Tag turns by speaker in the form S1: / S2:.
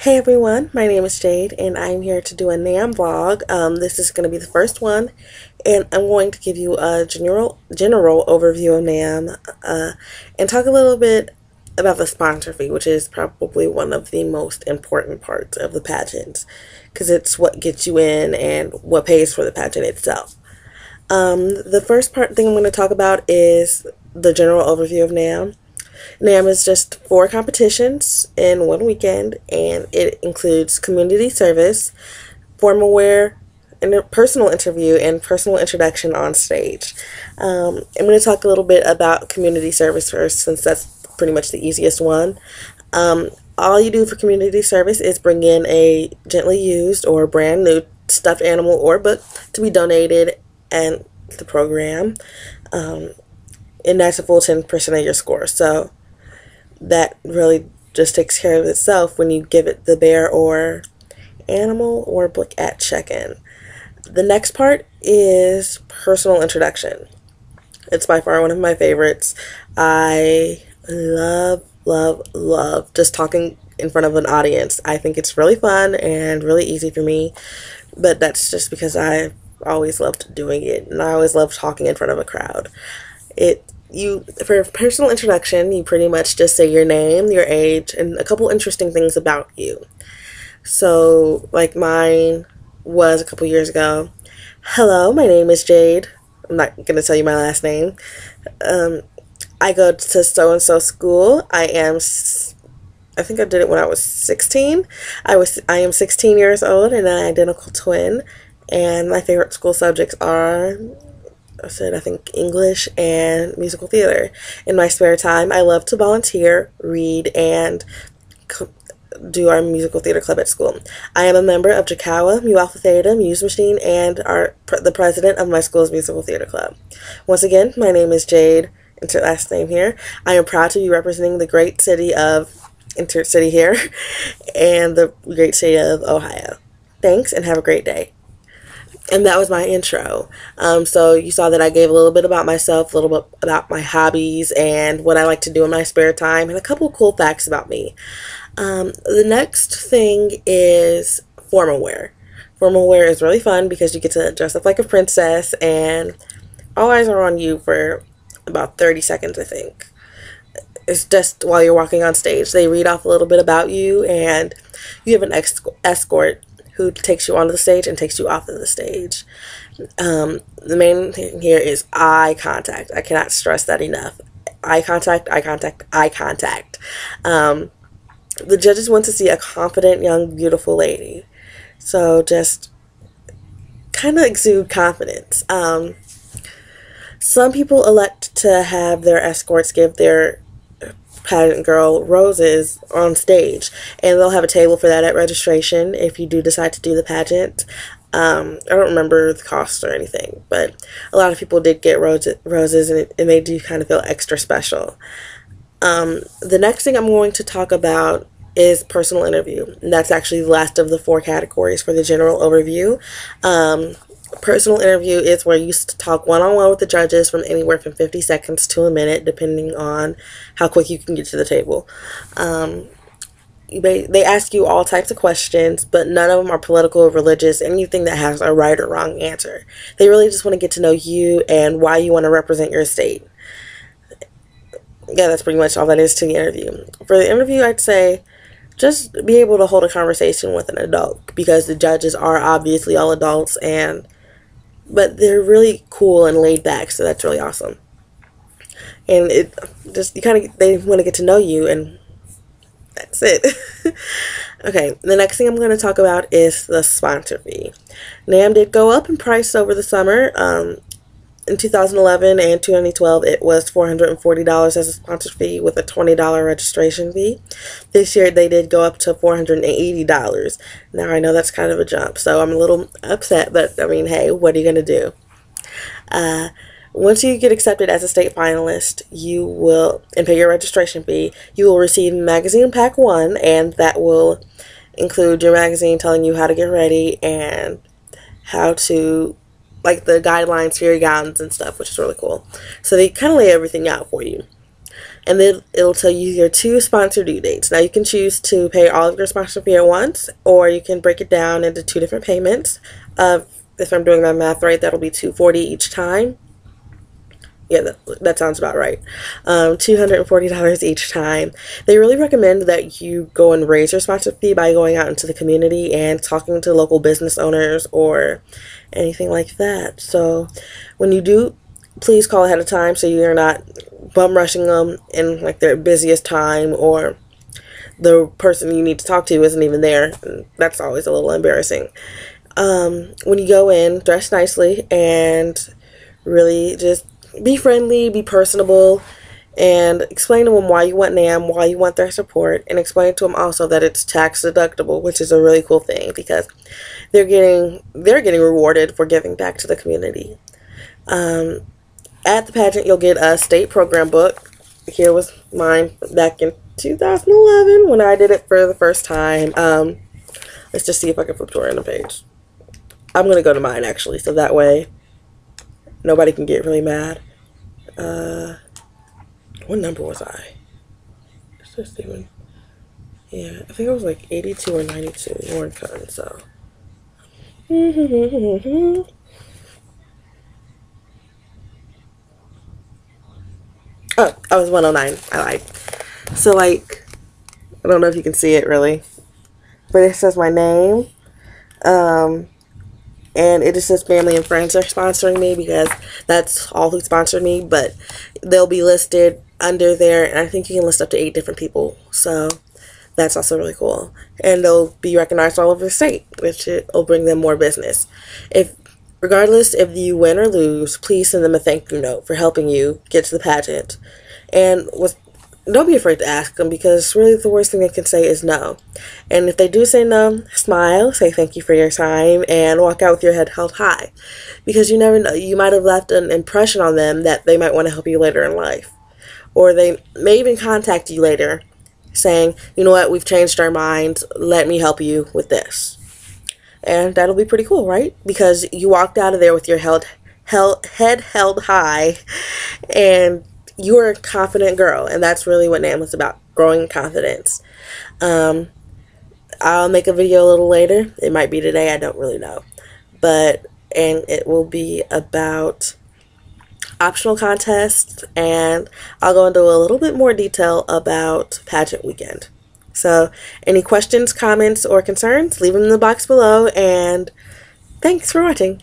S1: Hey everyone, my name is Jade and I'm here to do a NAM vlog. This is going to be the first one and I'm going to give you a general overview of NAM and talk a little bit about the sponsor fee, which is probably one of the most important parts of the pageant because it's what gets you in and what pays for the pageant itself. The first thing I'm going to talk about is the general overview of NAM. NAM is just 4 competitions in one weekend, and it includes community service, formal wear, and a personal interview, and personal introduction on stage. I'm going to talk a little bit about community service first, since that's pretty much the easiest one. All you do for community service is bring in a gently used or brand new stuffed animal or book to be donated and the program. And that's a full 10% of your score. So that really just takes care of itself when you give it the bear or animal or book at check-in. The next part is personal introduction. It's by far one of my favorites. I love just talking in front of an audience. I think it's really fun and really easy for me, but that's just because I've always loved doing it, and I always love talking in front of a crowd. For a personal introduction, you pretty much just say your name, your age, and a couple interesting things about you. So, like mine was a couple years ago. Hello, my name is Jade. I'm not going to tell you my last name. I go to so-and-so school. I think I did it when I was 16. I am 16 years old and an identical twin. And my favorite school subjects are, I think, English and musical theater. In my spare time, I love to volunteer, read, and do our musical theater club at school. I am a member of Jakawa, Mu Alpha Theta, Muse Machine, and the president of my school's musical theater club. Once again, my name is Jade, insert last name here. I am proud to be representing the great city of, insert city here, and the great city of Ohio. Thanks, and have a great day. And that was my intro. So you saw that I gave a little bit about myself, a little bit about my hobbies and what I like to do in my spare time, and a couple cool facts about me. The next thing is formal wear. Formal wear is really fun because you get to dress up like a princess, and all eyes are on you for about 30 seconds, I think. It's just while you're walking on stage. They read off a little bit about you, and you have an escort who takes you onto the stage and takes you off of the stage. The main thing here is eye contact. I cannot stress that enough. Eye contact, eye contact, eye contact. The judges want to see a confident, young, beautiful lady. So just kind of exude confidence. Some people elect to have their escorts give their pageant girl roses on stage, and they'll have a table for that at registration if you do decide to do the pageant. I don't remember the cost or anything, but a lot of people did get roses, and it made you kind of feel extra special. The next thing I'm going to talk about is personal interview, and that's actually the last of the 4 categories for the general overview. Personal interview is where you talk one-on-one with the judges from anywhere from 50 seconds to a minute, depending on how quick you can get to the table. They ask you all types of questions, but none of them are political or religious, anything that has a right or wrong answer. They really just want to get to know you and why you want to represent your state. Yeah, that's pretty much all that is to the interview. For the interview, I'd say just be able to hold a conversation with an adult, because the judges are obviously all adults, but they're really cool and laid back, so that's really awesome. And they want to get to know you, and that's it. Okay, the next thing I'm going to talk about is the sponsor fee. NAM did go up in price over the summer. In 2011 and 2012, it was $440 as a sponsor fee with a $20 registration fee. This year, they did go up to $480. Now, I know that's kind of a jump, so I'm a little upset, but I mean, hey, what are you going to do? Once you get accepted as a state finalist, and pay your registration fee, you will receive Magazine Pack 1, and that will include your magazine telling you how to get ready and how to, like, the guidelines for your gowns and stuff, which is really cool. So they kind of lay everything out for you. and then it'll tell you your 2 sponsor due dates. Now you can choose to pay all of your sponsor fee at once, or you can break it down into 2 different payments. If I'm doing my math right, that'll be $240 each time. Yeah, that sounds about right. $240 each time. They really recommend that you go and raise your sponsor fee by going out into the community and talking to local business owners or anything like that. So when you do, please call ahead of time so you're not bum rushing them in like their busiest time, or the person you need to talk to isn't even there. That's always a little embarrassing. When you go in, dress nicely and really just be friendly, be personable, and explain to them why you want NAM, why you want their support, and explain to them also that it's tax deductible, which is a really cool thing because they're getting rewarded for giving back to the community. At the pageant, you'll get a state program book. Here was mine back in 2011 when I did it for the first time. Let's just see if I can flip to a random page. I'm going to go to mine, actually, so that way nobody can get really mad. What number was I? Is this even... Yeah, I think it was like 82 or 92. You weren't cutting, so... Oh, I was 109. I lied. So, like, I don't know if you can see it really, but it says my name. And it just says family and friends are sponsoring me because that's all who sponsored me, but they'll be listed under there, and I think you can list up to 8 different people, so that's also really cool. And they'll be recognized all over the state, which will bring them more business. Regardless if you win or lose, please send them a thank you note for helping you get to the pageant. And don't be afraid to ask them, because really the worst thing they can say is no. And if they do say no, smile, say thank you for your time, and walk out with your head held high. Because you never know, you might have left an impression on them that they might want to help you later in life. Or they may even contact you later saying, you know what, we've changed our minds, let me help you with this. And that'll be pretty cool, right? Because you walked out of there with your head held high, and you're a confident girl, and that's really what NAM was about, growing confidence. I'll make a video a little later. It might be today, I don't really know. And it will be about optional contests, and I'll go into a little bit more detail about pageant weekend. So, any questions, comments, or concerns, leave them in the box below, and thanks for watching.